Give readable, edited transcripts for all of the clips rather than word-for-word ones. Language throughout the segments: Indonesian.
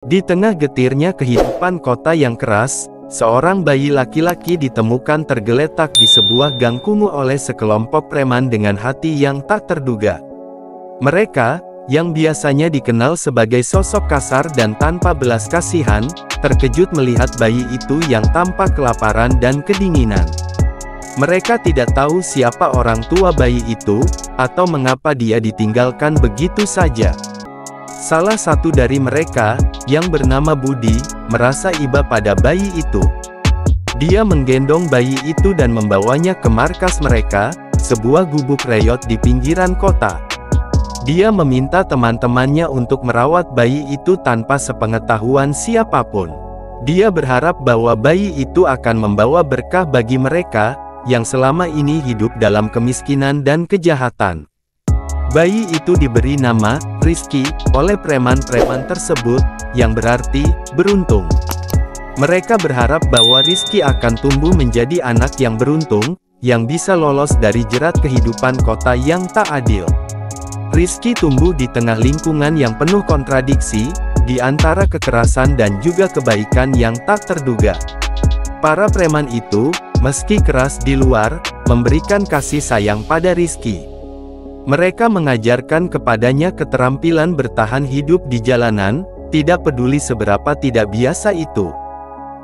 Di tengah getirnya kehidupan kota yang keras, seorang bayi laki-laki ditemukan tergeletak di sebuah gang kumuh oleh sekelompok preman dengan hati yang tak terduga. Mereka, yang biasanya dikenal sebagai sosok kasar dan tanpa belas kasihan, terkejut melihat bayi itu yang tampak kelaparan dan kedinginan. Mereka tidak tahu siapa orang tua bayi itu, atau mengapa dia ditinggalkan begitu saja. Salah satu dari mereka, yang bernama Budi, merasa iba pada bayi itu. Dia menggendong bayi itu dan membawanya ke markas mereka, sebuah gubuk reyot di pinggiran kota. Dia meminta teman-temannya untuk merawat bayi itu tanpa sepengetahuan siapapun. Dia berharap bahwa bayi itu akan membawa berkah bagi mereka, yang selama ini hidup dalam kemiskinan dan kejahatan. Bayi itu diberi nama Rizky oleh preman-preman tersebut, yang berarti beruntung. Mereka berharap bahwa Rizky akan tumbuh menjadi anak yang beruntung, yang bisa lolos dari jerat kehidupan kota yang tak adil. Rizky tumbuh di tengah lingkungan yang penuh kontradiksi, di antara kekerasan dan juga kebaikan yang tak terduga. Para preman itu, meski keras di luar, memberikan kasih sayang pada Rizky. Mereka mengajarkan kepadanya keterampilan bertahan hidup di jalanan, tidak peduli seberapa tidak biasa itu.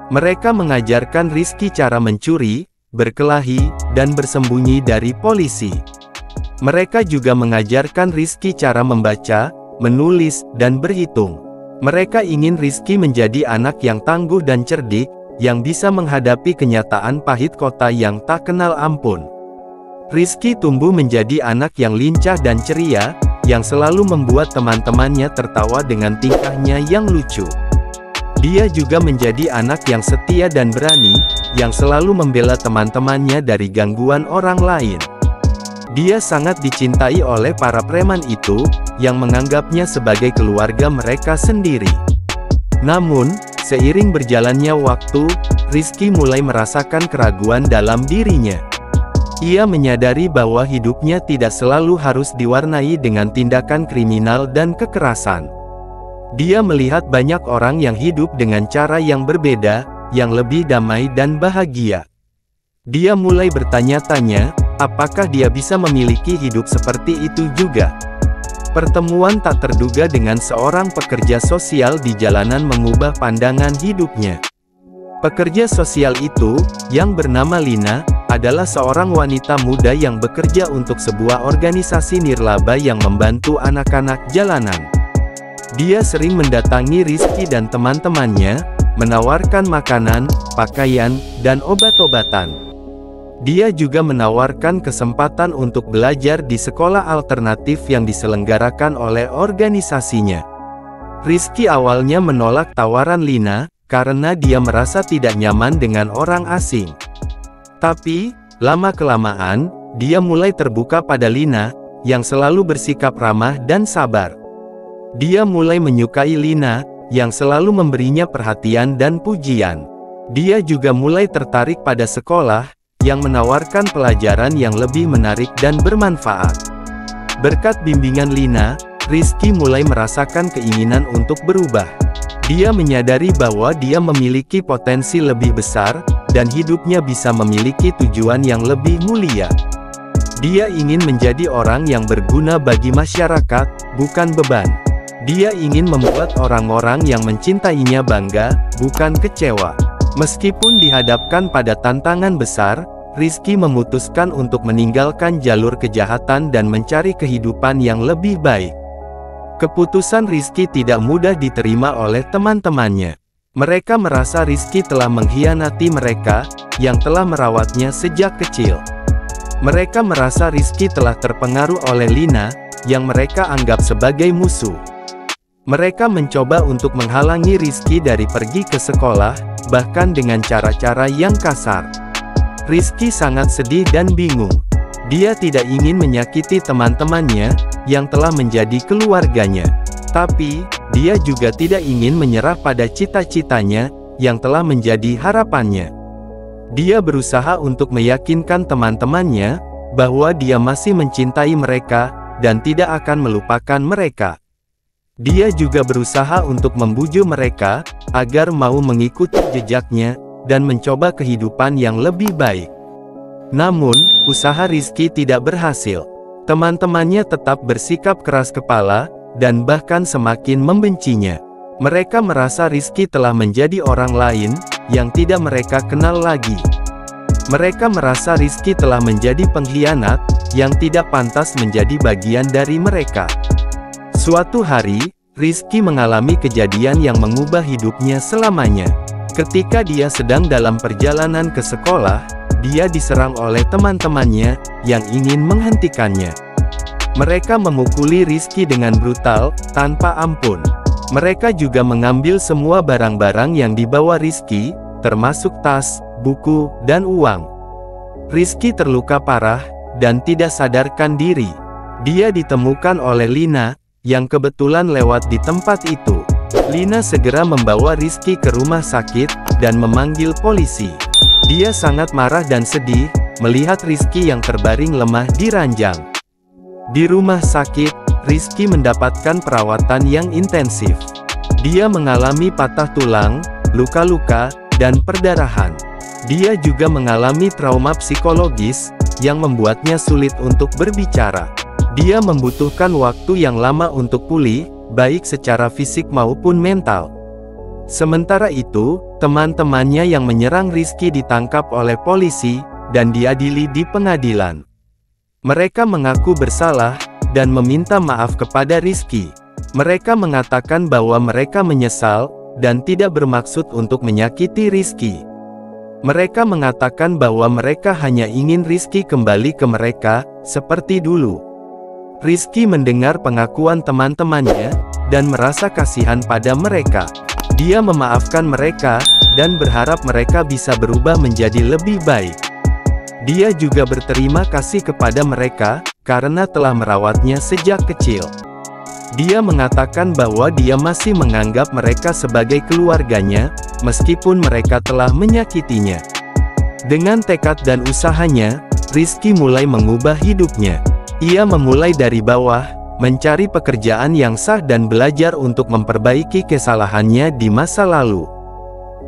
Mereka mengajarkan Rizky cara mencuri, berkelahi, dan bersembunyi dari polisi. Mereka juga mengajarkan Rizky cara membaca, menulis, dan berhitung. Mereka ingin Rizky menjadi anak yang tangguh dan cerdik, yang bisa menghadapi kenyataan pahit kota yang tak kenal ampun. Rizky tumbuh menjadi anak yang lincah dan ceria, yang selalu membuat teman-temannya tertawa dengan tingkahnya yang lucu. Dia juga menjadi anak yang setia dan berani, yang selalu membela teman-temannya dari gangguan orang lain. Dia sangat dicintai oleh para preman itu, yang menganggapnya sebagai keluarga mereka sendiri. Namun, seiring berjalannya waktu, Rizky mulai merasakan keraguan dalam dirinya. Ia menyadari bahwa hidupnya tidak selalu harus diwarnai dengan tindakan kriminal dan kekerasan. Dia melihat banyak orang yang hidup dengan cara yang berbeda, yang lebih damai dan bahagia. Dia mulai bertanya-tanya, apakah dia bisa memiliki hidup seperti itu juga? Pertemuan tak terduga dengan seorang pekerja sosial di jalanan mengubah pandangan hidupnya. Pekerja sosial itu, yang bernama Lina, adalah seorang wanita muda yang bekerja untuk sebuah organisasi nirlaba yang membantu anak-anak jalanan. Dia sering mendatangi Rizky dan teman-temannya, menawarkan makanan, pakaian, dan obat-obatan. Dia juga menawarkan kesempatan untuk belajar di sekolah alternatif yang diselenggarakan oleh organisasinya. Rizky awalnya menolak tawaran Lina, karena dia merasa tidak nyaman dengan orang asing. Tapi, lama-kelamaan, dia mulai terbuka pada Lina, yang selalu bersikap ramah dan sabar. Dia mulai menyukai Lina, yang selalu memberinya perhatian dan pujian. Dia juga mulai tertarik pada sekolah, yang menawarkan pelajaran yang lebih menarik dan bermanfaat. Berkat bimbingan Lina, Rizky mulai merasakan keinginan untuk berubah. Dia menyadari bahwa dia memiliki potensi lebih besar, dan hidupnya bisa memiliki tujuan yang lebih mulia. Dia ingin menjadi orang yang berguna bagi masyarakat, bukan beban. Dia ingin membuat orang-orang yang mencintainya bangga, bukan kecewa. Meskipun dihadapkan pada tantangan besar, Rizky memutuskan untuk meninggalkan jalur kejahatan dan mencari kehidupan yang lebih baik. Keputusan Rizky tidak mudah diterima oleh teman-temannya. Mereka merasa Rizky telah mengkhianati mereka, yang telah merawatnya sejak kecil. Mereka merasa Rizky telah terpengaruh oleh Lina, yang mereka anggap sebagai musuh. Mereka mencoba untuk menghalangi Rizky dari pergi ke sekolah, bahkan dengan cara-cara yang kasar. Rizky sangat sedih dan bingung. Dia tidak ingin menyakiti teman-temannya, yang telah menjadi keluarganya. Tapi, dia juga tidak ingin menyerah pada cita-citanya, yang telah menjadi harapannya. Dia berusaha untuk meyakinkan teman-temannya, bahwa dia masih mencintai mereka, dan tidak akan melupakan mereka. Dia juga berusaha untuk membujuk mereka, agar mau mengikuti jejaknya, dan mencoba kehidupan yang lebih baik. Namun, usaha Rizky tidak berhasil. Teman-temannya tetap bersikap keras kepala, dan bahkan semakin membencinya. Mereka merasa Rizky telah menjadi orang lain, yang tidak mereka kenal lagi. Mereka merasa Rizky telah menjadi pengkhianat, yang tidak pantas menjadi bagian dari mereka. Suatu hari, Rizky mengalami kejadian yang mengubah hidupnya selamanya. Ketika dia sedang dalam perjalanan ke sekolah, dia diserang oleh teman-temannya, yang ingin menghentikannya. Mereka memukuli Rizky dengan brutal, tanpa ampun. Mereka juga mengambil semua barang-barang yang dibawa Rizky, termasuk tas, buku, dan uang. Rizky terluka parah, dan tidak sadarkan diri. Dia ditemukan oleh Lina, yang kebetulan lewat di tempat itu. Lina segera membawa Rizky ke rumah sakit, dan memanggil polisi. Dia sangat marah dan sedih, melihat Rizky yang terbaring lemah di ranjang. Di rumah sakit, Rizky mendapatkan perawatan yang intensif. Dia mengalami patah tulang, luka-luka, dan perdarahan. Dia juga mengalami trauma psikologis, yang membuatnya sulit untuk berbicara. Dia membutuhkan waktu yang lama untuk pulih, baik secara fisik maupun mental. Sementara itu, teman-temannya yang menyerang Rizky ditangkap oleh polisi, dan diadili di pengadilan. Mereka mengaku bersalah, dan meminta maaf kepada Rizky. Mereka mengatakan bahwa mereka menyesal, dan tidak bermaksud untuk menyakiti Rizky. Mereka mengatakan bahwa mereka hanya ingin Rizky kembali ke mereka, seperti dulu. Rizky mendengar pengakuan teman-temannya, dan merasa kasihan pada mereka. Dia memaafkan mereka, dan berharap mereka bisa berubah menjadi lebih baik. Dia juga berterima kasih kepada mereka, karena telah merawatnya sejak kecil. Dia mengatakan bahwa dia masih menganggap mereka sebagai keluarganya, meskipun mereka telah menyakitinya. Dengan tekad dan usahanya, Rizky mulai mengubah hidupnya. Ia memulai dari bawah, mencari pekerjaan yang sah dan belajar untuk memperbaiki kesalahannya di masa lalu.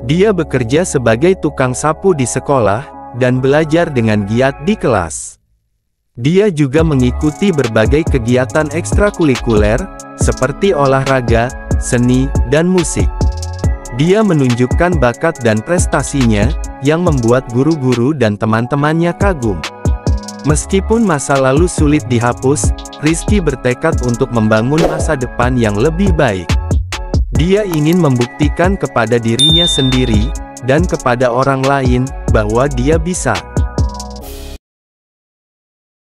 Dia bekerja sebagai tukang sapu di sekolah, dan belajar dengan giat di kelas. Dia juga mengikuti berbagai kegiatan ekstrakurikuler, seperti olahraga, seni, dan musik. Dia menunjukkan bakat dan prestasinya, yang membuat guru-guru dan teman-temannya kagum. Meskipun masa lalu sulit dihapus, Rizky bertekad untuk membangun masa depan yang lebih baik. Dia ingin membuktikan kepada dirinya sendiri, dan kepada orang lain, bahwa dia bisa.